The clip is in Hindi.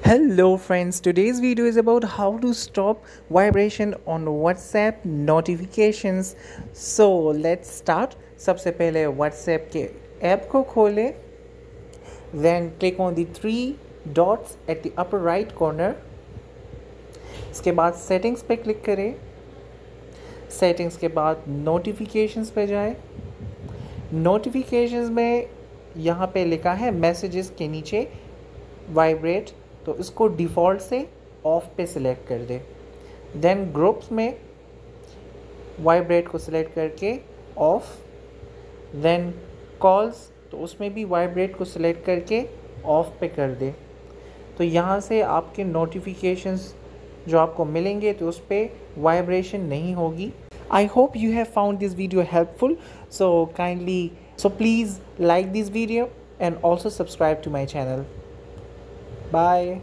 Hello friends, today's video is about how to stop vibration on WhatsApp notifications. So let's start. सबसे पहले WhatsApp के ऐप को खोलें, then click on the three dots at the upper right corner. इसके बाद settings पे क्लिक करें. settings के बाद notifications पे जाएं. notifications में यहाँ पे लिखा है messages के नीचे वाइब्रेट, तो इसको डिफ़ॉल्ट से ऑफ पे सिलेक्ट कर दे. देन ग्रुप्स में वाइब्रेट को सिलेक्ट करके ऑफ. देन कॉल्स, तो उसमें भी वाइब्रेट को सिलेक्ट करके ऑफ पे कर दे. तो यहाँ से आपके नोटिफिकेशंस जो आपको मिलेंगे तो उस पर वाइब्रेशन नहीं होगी. I hope you have found this video helpful. So please like this video and also subscribe to my channel. Bye.